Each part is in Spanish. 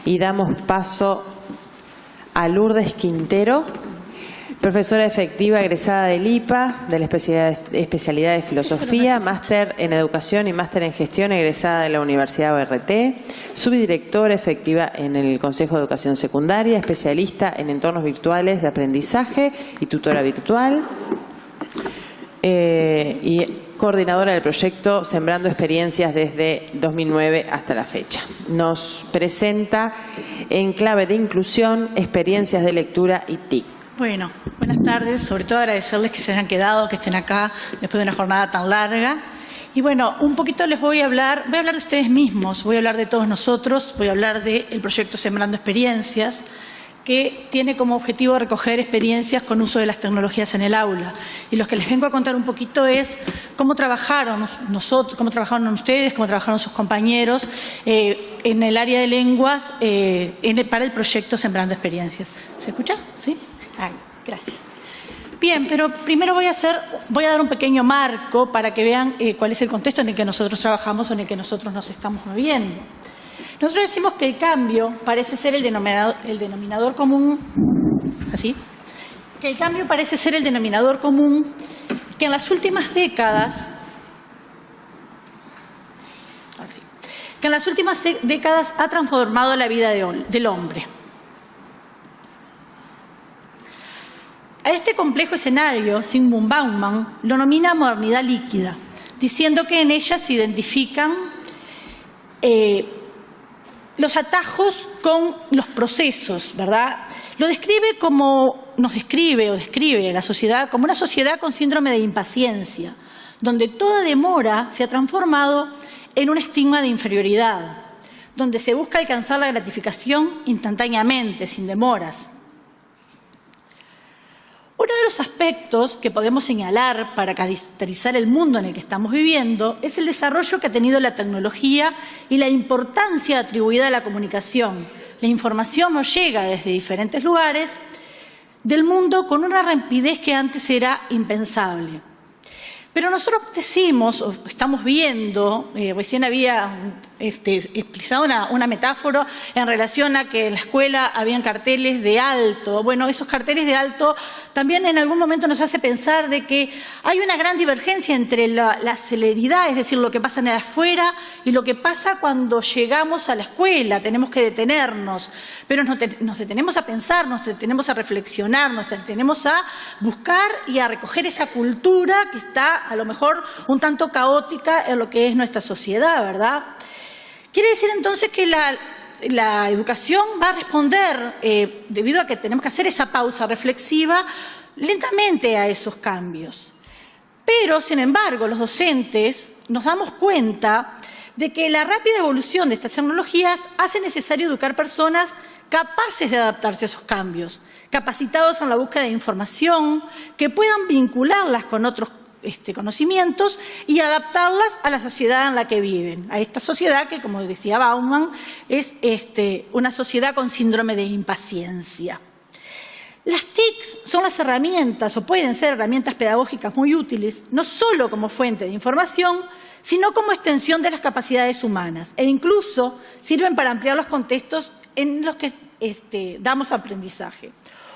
y damos paso a Lourdes Quintero, profesora efectiva egresada del IPA, de la especialidad de Filosofía, máster en Educación y máster en Gestión, egresada de la Universidad ORT, subdirectora efectiva en el Consejo de Educación Secundaria, especialista en entornos virtuales de aprendizaje y tutora virtual, y coordinadora del proyecto Sembrando Experiencias desde 2009 hasta la fecha. Nos presenta en clave de inclusión, experiencias de lectura y TIC. Bueno, buenas tardes. Sobre todo agradecerles que se hayan quedado, que estén acá después de una jornada tan larga. Y bueno, un poquito les voy a hablar de ustedes mismos, voy a hablar de todos nosotros, voy a hablar del proyecto Sembrando Experiencias, que tiene como objetivo recoger experiencias con uso de las tecnologías en el aula. Y lo que les vengo a contar un poquito es cómo trabajaron nosotros, cómo trabajaron ustedes, cómo trabajaron sus compañeros en el área de lenguas para el proyecto Sembrando Experiencias. ¿Se escucha? ¿Sí? Gracias. Bien, pero primero voy a dar un pequeño marco para que vean cuál es el contexto en el que nosotros trabajamos o en el que nosotros nos estamos moviendo. Nosotros decimos que el cambio parece ser el denominador común, así, que el cambio parece ser el denominador común que en las últimas décadas, ha transformado la vida del hombre. A este complejo escenario, Zygmunt Bauman lo denomina modernidad líquida, diciendo que en ella se identifican los atajos con los procesos, ¿verdad? Lo describe como, describe la sociedad como una sociedad con síndrome de impaciencia, donde toda demora se ha transformado en un estigma de inferioridad, donde se busca alcanzar la gratificación instantáneamente, sin demoras. Uno de los aspectos que podemos señalar para caracterizar el mundo en el que estamos viviendo es el desarrollo que ha tenido la tecnología y la importancia atribuida a la comunicación. La información nos llega desde diferentes lugares del mundo con una rapidez que antes era impensable. Pero nosotros decimos, o estamos viendo, recién había utilizado una metáfora en relación a que en la escuela habían carteles de alto. Bueno, esos carteles de alto también en algún momento nos hace pensar de que hay una gran divergencia entre la celeridad, es decir, lo que pasa en el afuera y lo que pasa cuando llegamos a la escuela. Tenemos que detenernos, pero nos detenemos a pensar, nos detenemos a reflexionar, nos detenemos a buscar y a recoger esa cultura que está a lo mejor un tanto caótica en lo que es nuestra sociedad, ¿verdad? Quiere decir entonces que la educación va a responder, debido a que tenemos que hacer esa pausa reflexiva, lentamente a esos cambios. Pero, sin embargo, los docentes nos damos cuenta de que la rápida evolución de estas tecnologías hace necesario educar personas capaces de adaptarse a esos cambios, capacitados en la búsqueda de información, que puedan vincularlas con otros conocimientos y adaptarlas a la sociedad en la que viven, a esta sociedad que, como decía Bauman, es una sociedad con síndrome de impaciencia. Las TIC son las herramientas, o pueden ser herramientas pedagógicas muy útiles, no solo como fuente de información, sino como extensión de las capacidades humanas, e incluso sirven para ampliar los contextos en los que damos aprendizaje.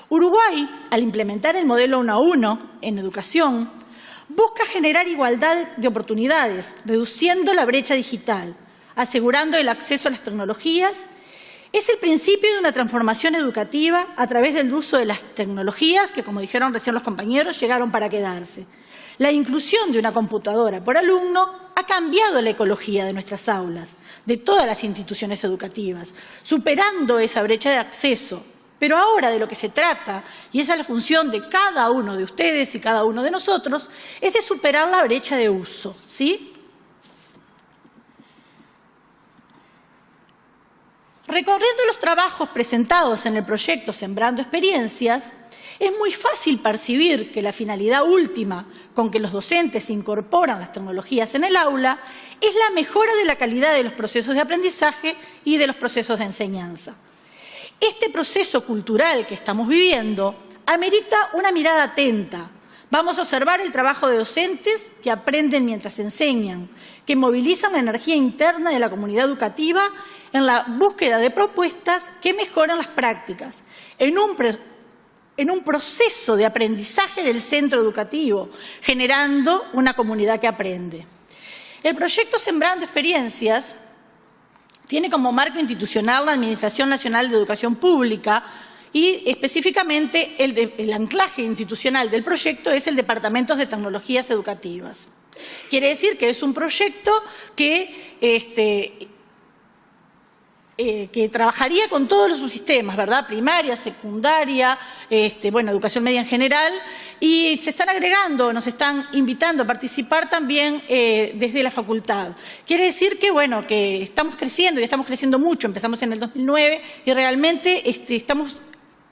Uruguay, al implementar el modelo 1 a 1 en educación, busca generar igualdad de oportunidades, reduciendo la brecha digital, asegurando el acceso a las tecnologías. Es el principio de una transformación educativa a través del uso de las tecnologías que, como dijeron recién los compañeros, llegaron para quedarse. La inclusión de una computadora por alumno ha cambiado la ecología de nuestras aulas, de todas las instituciones educativas, superando esa brecha de acceso. Pero ahora de lo que se trata, y esa es la función de cada uno de ustedes y cada uno de nosotros, es de superar la brecha de uso, ¿sí? Recorriendo los trabajos presentados en el proyecto Sembrando Experiencias, es muy fácil percibir que la finalidad última con que los docentes incorporan las tecnologías en el aula es la mejora de la calidad de los procesos de aprendizaje y de los procesos de enseñanza. Este proceso cultural que estamos viviendo amerita una mirada atenta Vamos a observar el trabajo de docentes que aprenden mientras enseñan, que movilizan la energía interna de la comunidad educativa en la búsqueda de propuestas que mejoran las prácticas, en un proceso de aprendizaje del centro educativo, generando una comunidad que aprende. El proyecto Sembrando Experiencias tiene como marco institucional la Administración Nacional de Educación Pública y específicamente el anclaje institucional del proyecto es el Departamento de Tecnologías Educativas. Quiere decir que es un proyecto que trabajaría con todos los subsistemas, ¿verdad? Primaria, secundaria, educación media en general, y se están agregando, nos están invitando a participar también desde la facultad. Quiere decir que, que estamos creciendo y estamos creciendo mucho. Empezamos en el 2009 y realmente estamos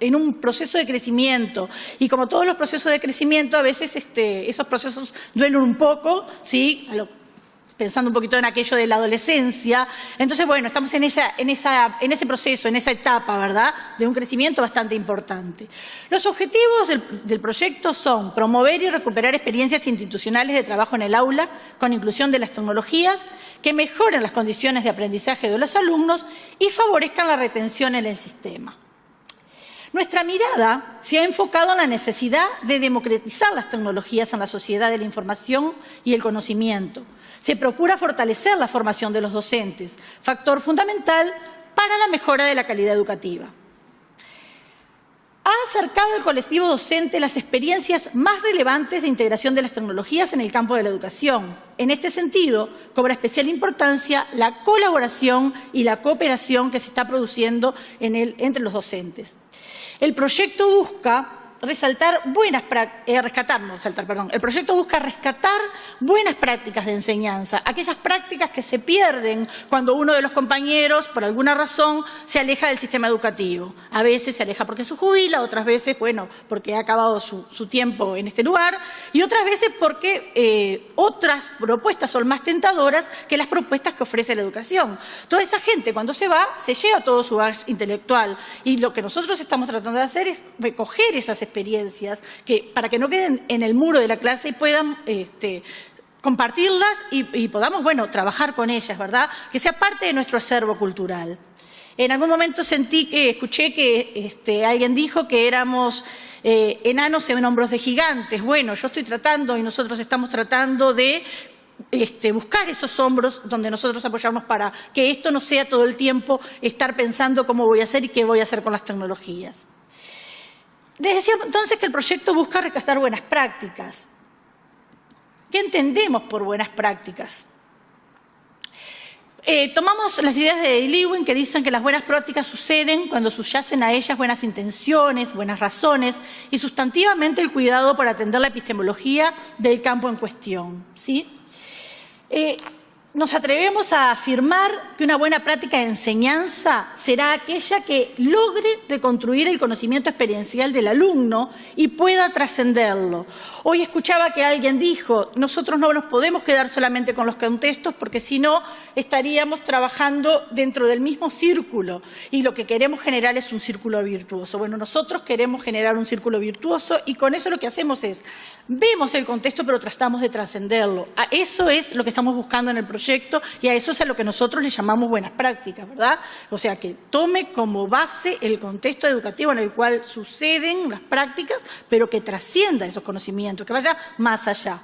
en un proceso de crecimiento. Y como todos los procesos de crecimiento, a veces esos procesos duelen un poco, ¿sí? Pensando un poquito en aquello de la adolescencia. Entonces, estamos en ese proceso, en esa etapa, ¿verdad?, de un crecimiento bastante importante. Los objetivos del proyecto son promover y recuperar experiencias institucionales de trabajo en el aula con inclusión de las tecnologías que mejoren las condiciones de aprendizaje de los alumnos y favorezcan la retención en el sistema. Nuestra mirada se ha enfocado en la necesidad de democratizar las tecnologías en la sociedad de la información y el conocimiento. Se procura fortalecer la formación de los docentes, factor fundamental para la mejora de la calidad educativa. Ha acercado al colectivo docente las experiencias más relevantes de integración de las tecnologías en el campo de la educación. En este sentido, cobra especial importancia la colaboración y la cooperación que se está produciendo entre los docentes. El proyecto busca rescatar buenas prácticas de enseñanza, aquellas prácticas que se pierden cuando uno de los compañeros, por alguna razón, se aleja del sistema educativo. A veces se aleja porque se jubila, otras veces, porque ha acabado su tiempo en este lugar, y otras veces porque otras propuestas son más tentadoras que las propuestas que ofrece la educación. Toda esa gente, cuando se va, se lleva todo su bagaje intelectual, y lo que nosotros estamos tratando de hacer es recoger esas experiencias para que no queden en el muro de la clase y puedan compartirlas y podamos, trabajar con ellas, ¿verdad? Que sea parte de nuestro acervo cultural. En algún momento escuché que alguien dijo que éramos enanos en hombros de gigantes. Yo estoy tratando y nosotros estamos tratando de buscar esos hombros donde nosotros apoyarnos para que esto no sea todo el tiempo estar pensando cómo voy a hacer y qué voy a hacer con las tecnologías. Les decía entonces que el proyecto busca rescatar buenas prácticas. ¿Qué entendemos por buenas prácticas? Tomamos las ideas de Lewin que dicen que las buenas prácticas suceden cuando subyacen a ellas buenas intenciones, buenas razones y sustantivamente el cuidado por atender la epistemología del campo en cuestión, ¿sí? Nos atrevemos a afirmar que una buena práctica de enseñanza será aquella que logre reconstruir el conocimiento experiencial del alumno y pueda trascenderlo. Hoy escuchaba que alguien dijo, nosotros no nos podemos quedar solamente con los contextos porque si no estaríamos trabajando dentro del mismo círculo y lo que queremos generar es un círculo virtuoso. Nosotros queremos generar un círculo virtuoso y con eso lo que hacemos es, vemos el contexto pero tratamos de trascenderlo. A eso es lo que estamos buscando en el proyecto y a eso es a lo que nosotros le llamamos buenas prácticas, ¿verdad? O sea, que tome como base el contexto educativo en el cual suceden las prácticas, pero que trascienda esos conocimientos, que vaya más allá.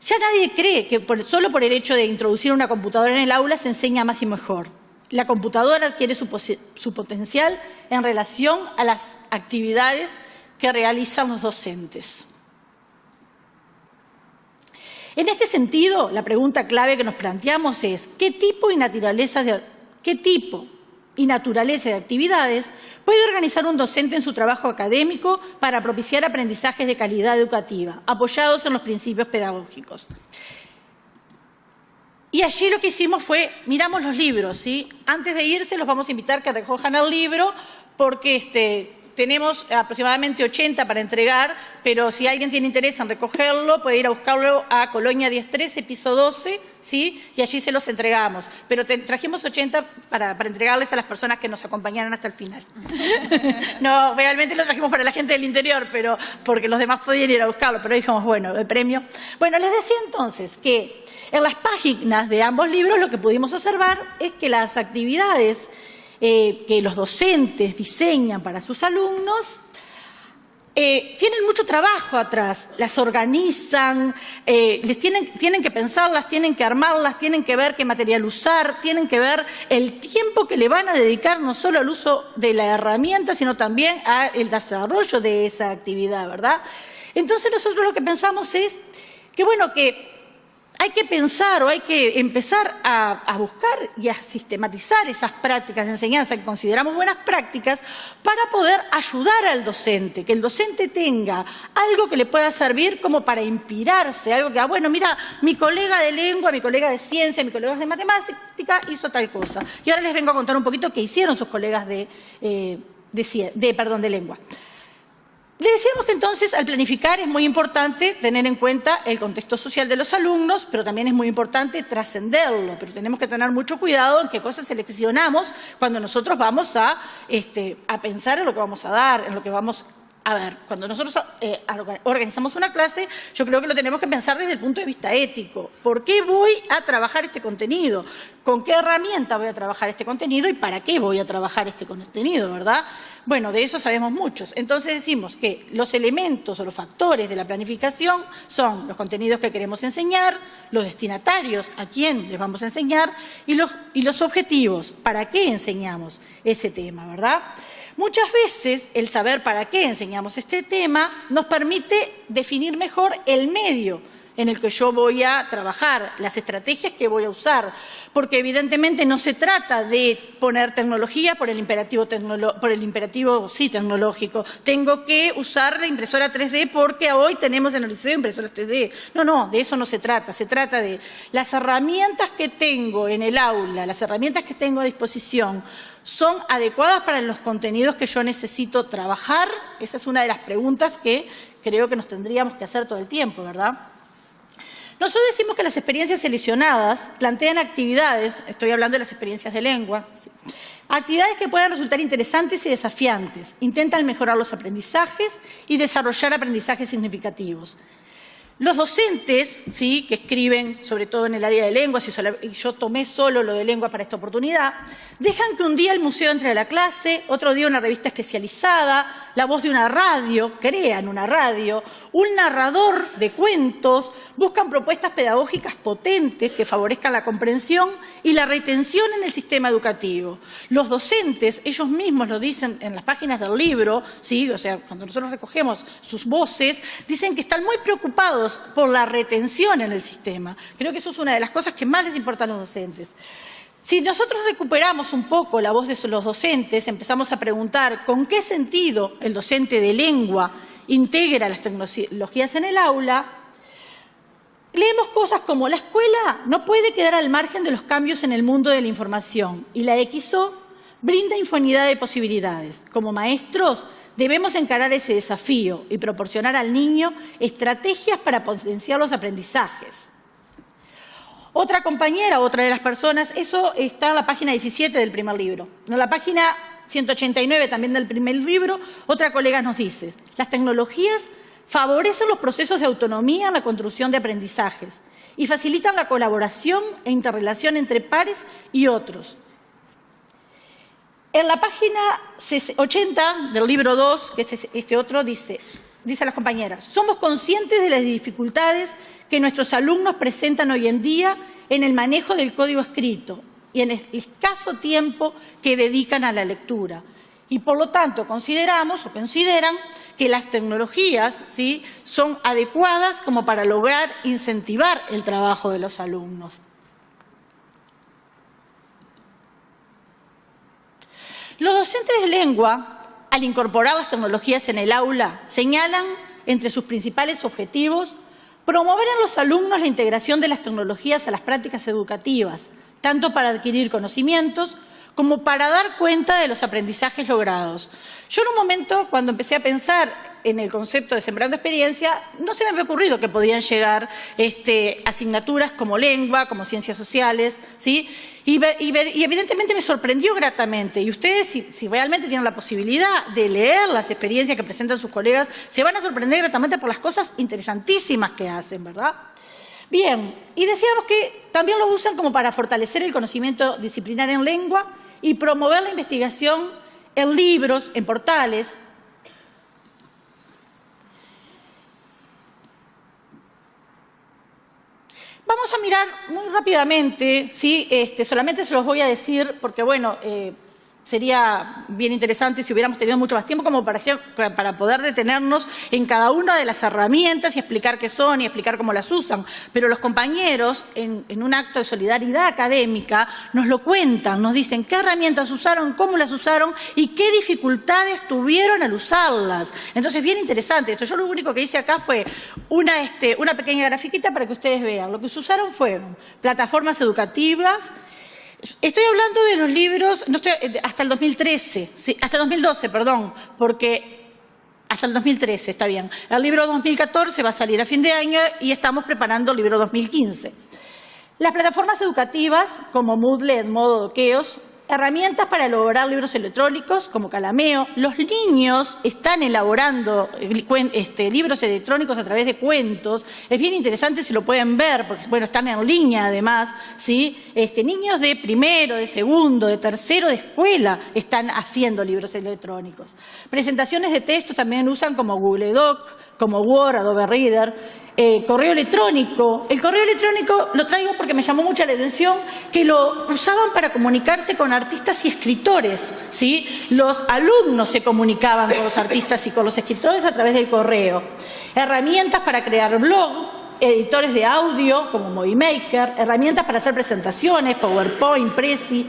Ya nadie cree que solo por el hecho de introducir una computadora en el aula se enseña más y mejor. La computadora adquiere su potencial en relación a las actividades que realizan los docentes. En este sentido, la pregunta clave que nos planteamos es ¿qué tipo y naturaleza de actividades puede organizar un docente en su trabajo académico para propiciar aprendizajes de calidad educativa, apoyados en los principios pedagógicos? Y allí lo que hicimos fue, miramos los libros, ¿sí? Antes de irse los vamos a invitar a que recojan el libro porque tenemos aproximadamente 80 para entregar, pero si alguien tiene interés en recogerlo, puede ir a buscarlo a Colonia 1013, piso 12, ¿sí? Y allí se los entregamos. Pero trajimos 80 para entregarles a las personas que nos acompañaron hasta el final. No, realmente lo trajimos para la gente del interior, pero porque los demás podían ir a buscarlo, pero dijimos, bueno, el premio. Bueno, les decía entonces que en las páginas de ambos libros lo que pudimos observar es que las actividades que los docentes diseñan para sus alumnos tienen mucho trabajo atrás, las organizan, tienen que pensarlas, tienen que armarlas, tienen que ver qué material usar, tienen que ver el tiempo que le van a dedicar no solo al uso de la herramienta, sino también al desarrollo de esa actividad, ¿verdad? Entonces nosotros lo que pensamos es que, bueno, que hay que pensar o hay que empezar a buscar y a sistematizar esas prácticas de enseñanza que consideramos buenas prácticas para poder ayudar al docente, que el docente tenga algo que le pueda servir como para inspirarse, algo que, bueno, mira, mi colega de lengua, mi colega de ciencia, mi colega de matemática hizo tal cosa. Y ahora les vengo a contar un poquito qué hicieron sus colegas de lengua. Le decíamos que entonces al planificar es muy importante tener en cuenta el contexto social de los alumnos, pero también es muy importante trascenderlo, pero tenemos que tener mucho cuidado en qué cosas seleccionamos cuando nosotros vamos a pensar en lo que vamos a dar, en lo que vamos a ver. Cuando nosotros organizamos una clase, yo creo que lo tenemos que pensar desde el punto de vista ético. ¿Por qué voy a trabajar este contenido? ¿Con qué herramienta voy a trabajar este contenido y para qué voy a trabajar este contenido, verdad? Bueno, de eso sabemos muchos. Entonces decimos que los elementos o los factores de la planificación son los contenidos que queremos enseñar, los destinatarios a quién les vamos a enseñar y los objetivos, para qué enseñamos ese tema, ¿verdad? Muchas veces el saber para qué enseñamos este tema nos permite definir mejor el medio en el que yo voy a trabajar, las estrategias que voy a usar, porque evidentemente no se trata de poner tecnología por el imperativo tecnológico. Tengo que usar la impresora 3D porque hoy tenemos en el liceo impresoras 3D. No, de eso no se trata. Se trata de las herramientas que tengo en el aula, las herramientas que tengo a disposición, ¿son adecuadas para los contenidos que yo necesito trabajar? Esa es una de las preguntas que creo que nos tendríamos que hacer todo el tiempo, ¿verdad? Nosotros decimos que las experiencias seleccionadas plantean actividades, estoy hablando de las experiencias de lengua, ¿sí? Actividades que puedan resultar interesantes y desafiantes, intentan mejorar los aprendizajes y desarrollar aprendizajes significativos. Los docentes, ¿sí?, que escriben, sobre todo en el área de lenguas, y yo tomé solo lo de lengua para esta oportunidad, dejan que un día el museo entre a la clase, otro día una revista especializada, la voz de una radio, crean una radio, un narrador de cuentos, buscan propuestas pedagógicas potentes que favorezcan la comprensión y la retención en el sistema educativo. Los docentes, ellos mismos lo dicen en las páginas del libro, ¿sí?, o sea, cuando nosotros recogemos sus voces, dicen que están muy preocupados por la retención en el sistema. Creo que eso es una de las cosas que más les importa a los docentes. Si nosotros recuperamos un poco la voz de los docentes, empezamos a preguntar con qué sentido el docente de lengua integra las tecnologías en el aula, leemos cosas como la escuela no puede quedar al margen de los cambios en el mundo de la información y la XO brinda infinidad de posibilidades. Como maestros, debemos encarar ese desafío y proporcionar al niño estrategias para potenciar los aprendizajes. Otra compañera, otra de las personas, eso está en la página 17 del primer libro. En la página 189 también del primer libro, otra colega nos dice, las tecnologías favorecen los procesos de autonomía en la construcción de aprendizajes y facilitan la colaboración e interrelación entre pares y otros. En la página 80 del libro 2, que es este otro, dice a las compañeras, somos conscientes de las dificultades que nuestros alumnos presentan hoy en día en el manejo del código escrito y en el escaso tiempo que dedican a la lectura. Y por lo tanto consideran que las tecnologías, ¿sí?, son adecuadas como para lograr incentivar el trabajo de los alumnos. Los docentes de lengua, al incorporar las tecnologías en el aula, señalan entre sus principales objetivos promover en los alumnos la integración de las tecnologías a las prácticas educativas, tanto para adquirir conocimientos como para dar cuenta de los aprendizajes logrados. Yo en un momento, cuando empecé a pensar en el concepto de Sembrando Experiencia, no se me había ocurrido que podían llegar asignaturas como lengua, como ciencias sociales, ¿sí? Y evidentemente me sorprendió gratamente. Y ustedes, si realmente tienen la posibilidad de leer las experiencias que presentan sus colegas, se van a sorprender gratamente por las cosas interesantísimas que hacen, ¿verdad? Bien, y decíamos que también lo usan como para fortalecer el conocimiento disciplinar en lengua y promover la investigación en libros, en portales. Vamos a mirar muy rápidamente, ¿sí? Solamente se los voy a decir porque, bueno, sería bien interesante si hubiéramos tenido mucho más tiempo como para poder detenernos en cada una de las herramientas y explicar qué son y explicar cómo las usan. Pero los compañeros, en un acto de solidaridad académica, nos lo cuentan, nos dicen qué herramientas usaron, cómo las usaron y qué dificultades tuvieron al usarlas. Entonces, bien interesante esto. Yo lo único que hice acá fue una pequeña grafiquita para que ustedes vean. Lo que se usaron fueron plataformas educativas. Estoy hablando de los libros hasta el 2013, sí, hasta el 2012, perdón, porque hasta el 2013 está bien. El libro 2014 va a salir a fin de año y estamos preparando el libro 2015. Las plataformas educativas como Moodle, Edmodo, Doqueos, herramientas para elaborar libros electrónicos como Calameo. Los niños están elaborando libros electrónicos a través de cuentos. Es bien interesante si lo pueden ver, porque bueno, están en línea además, ¿sí? Niños de primero, de segundo, de tercero de escuela están haciendo libros electrónicos. Presentaciones de texto también usan como Google Doc, como Word, Adobe Reader. Correo electrónico. El correo electrónico lo traigo porque me llamó mucho la atención que lo usaban para comunicarse con artistas y escritores, ¿sí? Los alumnos se comunicaban con los artistas y con los escritores a través del correo. Herramientas para crear blog, editores de audio como Movie Maker, herramientas para hacer presentaciones, PowerPoint, Prezi.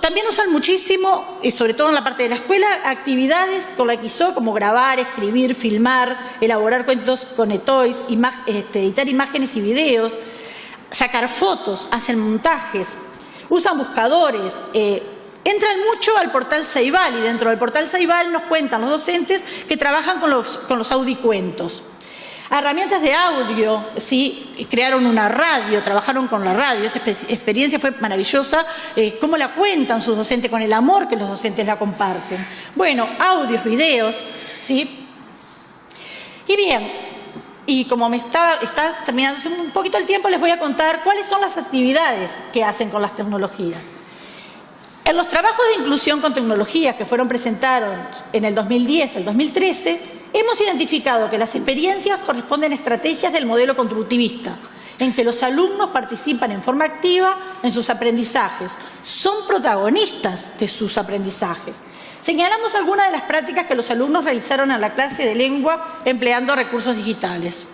También usan muchísimo, sobre todo en la parte de la escuela, actividades con la que hizo, como grabar, escribir, filmar, elaborar cuentos con eToys, editar imágenes y videos, sacar fotos, hacen montajes, usan buscadores, entran mucho al portal Ceibal y dentro del portal Ceibal nos cuentan los docentes que trabajan con los audicuentos. Herramientas de audio, ¿sí? Crearon una radio, trabajaron con la radio, esa experiencia fue maravillosa, cómo la cuentan sus docentes, con el amor que los docentes la comparten. Bueno, audios, videos, ¿sí? Y bien, y como me está terminando un poquito el tiempo, les voy a contar cuáles son las actividades que hacen con las tecnologías. En los trabajos de inclusión con tecnologías que fueron presentados en el 2010 al 2013, hemos identificado que las experiencias corresponden a estrategias del modelo constructivista, en que los alumnos participan en forma activa en sus aprendizajes, son protagonistas de sus aprendizajes. Señalamos algunas de las prácticas que los alumnos realizaron en la clase de lengua empleando recursos digitales.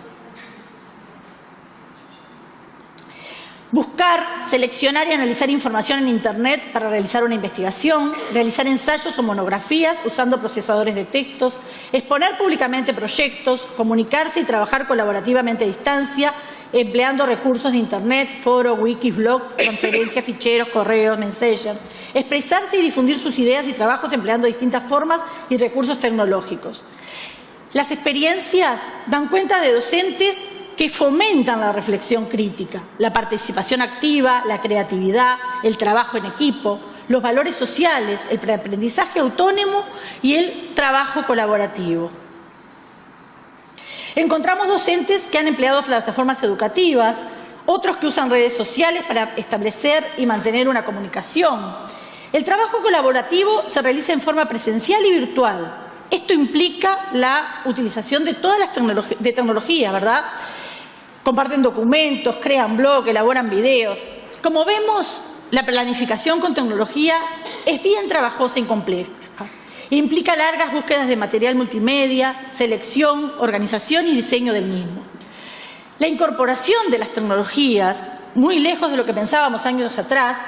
Buscar, seleccionar y analizar información en Internet para realizar una investigación, realizar ensayos o monografías usando procesadores de textos, exponer públicamente proyectos, comunicarse y trabajar colaborativamente a distancia, empleando recursos de Internet, foros, wikis, blogs, conferencias, ficheros, correos, Messenger, expresarse y difundir sus ideas y trabajos empleando distintas formas y recursos tecnológicos. Las experiencias dan cuenta de docentes que fomentan la reflexión crítica, la participación activa, la creatividad, el trabajo en equipo, los valores sociales, el preaprendizaje autónomo y el trabajo colaborativo. Encontramos docentes que han empleado plataformas educativas, otros que usan redes sociales para establecer y mantener una comunicación. El trabajo colaborativo se realiza en forma presencial y virtual. Esto implica la utilización de todas las tecnologías, ¿verdad? Comparten documentos, crean blog, elaboran videos. Como vemos, la planificación con tecnología es bien trabajosa y compleja. Implica largas búsquedas de material multimedia, selección, organización y diseño del mismo. La incorporación de las tecnologías, muy lejos de lo que pensábamos años atrás,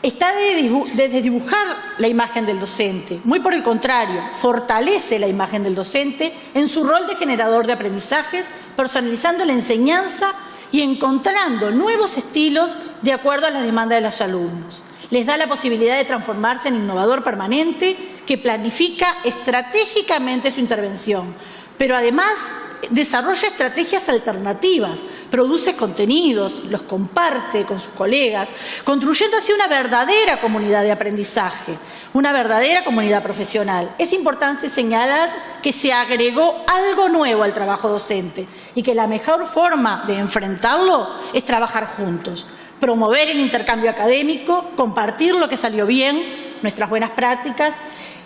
está desde dibujar la imagen del docente. Muy por el contrario, fortalece la imagen del docente en su rol de generador de aprendizajes, personalizando la enseñanza y encontrando nuevos estilos de acuerdo a las demandas de los alumnos. Les da la posibilidad de transformarse en innovador permanente que planifica estratégicamente su intervención, pero además desarrolla estrategias alternativas, produce contenidos, los comparte con sus colegas, construyendo así una verdadera comunidad de aprendizaje, una verdadera comunidad profesional. Es importante señalar que se agregó algo nuevo al trabajo docente y que la mejor forma de enfrentarlo es trabajar juntos, promover el intercambio académico, compartir lo que salió bien, nuestras buenas prácticas,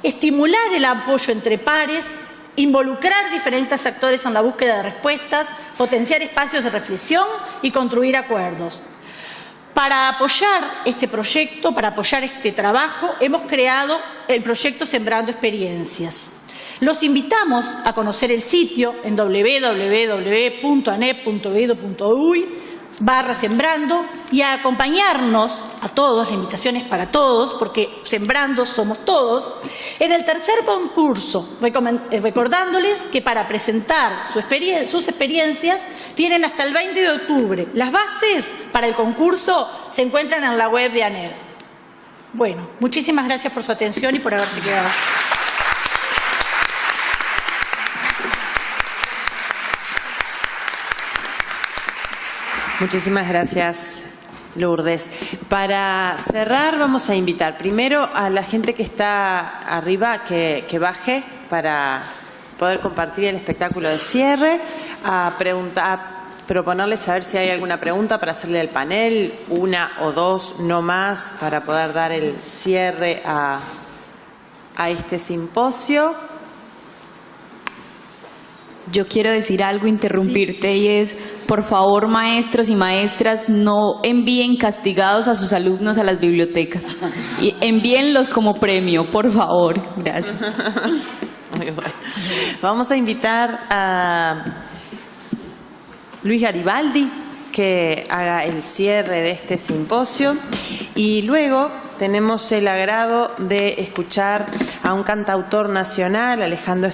estimular el apoyo entre pares, involucrar diferentes actores en la búsqueda de respuestas, potenciar espacios de reflexión y construir acuerdos. Para apoyar este proyecto, para apoyar este trabajo, hemos creado el proyecto Sembrando Experiencias. Los invitamos a conocer el sitio en www.anep.edu.uy/sembrando y a acompañarnos a todos, la invitación es para todos, porque sembrando somos todos, en el tercer concurso, recordándoles que para presentar sus experiencias tienen hasta el 20 de octubre. Las bases para el concurso se encuentran en la web de ANEP. Bueno, muchísimas gracias por su atención y por haberse quedado. Muchísimas gracias, Lourdes. Para cerrar, vamos a invitar primero a la gente que está arriba que baje para poder compartir el espectáculo de cierre, a proponerles saber si hay alguna pregunta para hacerle al panel, una o dos, no más, para poder dar el cierre a este simposio. Yo quiero decir algo, interrumpirte, y es, por favor, maestros y maestras, no envíen castigados a sus alumnos a las bibliotecas. Y envíenlos como premio, por favor. Gracias. Muy bueno. Vamos a invitar a Luis Garibaldi que haga el cierre de este simposio y luego tenemos el agrado de escuchar a un cantautor nacional, Alejandro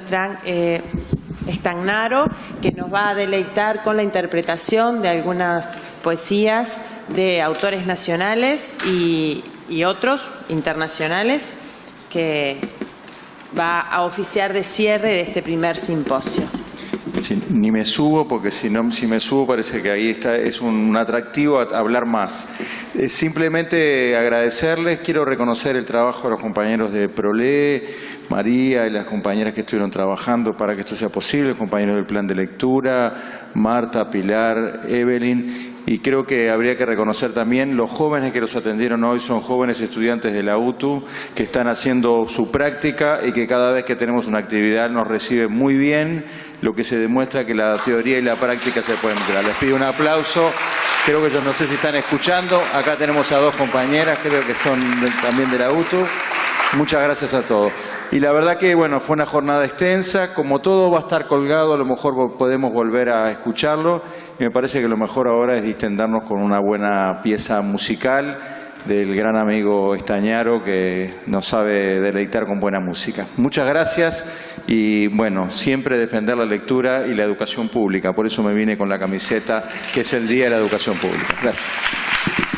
Stagnaro, que nos va a deleitar con la interpretación de algunas poesías de autores nacionales y otros internacionales, que va a oficiar de cierre de este primer simposio. Sí, ni me subo, porque si me subo parece que ahí es un atractivo a hablar más. Simplemente agradecerles, quiero reconocer el trabajo de los compañeros de Prolé, María y las compañeras que estuvieron trabajando para que esto sea posible, los compañeros del plan de lectura, Marta, Pilar, Evelyn, y creo que habría que reconocer también los jóvenes que los atendieron hoy, son jóvenes estudiantes de la UTU que están haciendo su práctica y que cada vez que tenemos una actividad nos reciben muy bien, lo que se demuestra que la teoría y la práctica se pueden mezclar. Les pido un aplauso. Creo que ellos no sé si están escuchando. Acá tenemos a dos compañeras, creo que son también de la UTU. Muchas gracias a todos. Y la verdad que, bueno, fue una jornada extensa. Como todo va a estar colgado, a lo mejor podemos volver a escucharlo. Y me parece que lo mejor ahora es distendernos con una buena pieza musical del gran amigo Stagnaro, que nos sabe deleitar con buena música. Muchas gracias y, bueno, siempre defender la lectura y la educación pública. Por eso me vine con la camiseta, que es el Día de la Educación Pública. Gracias.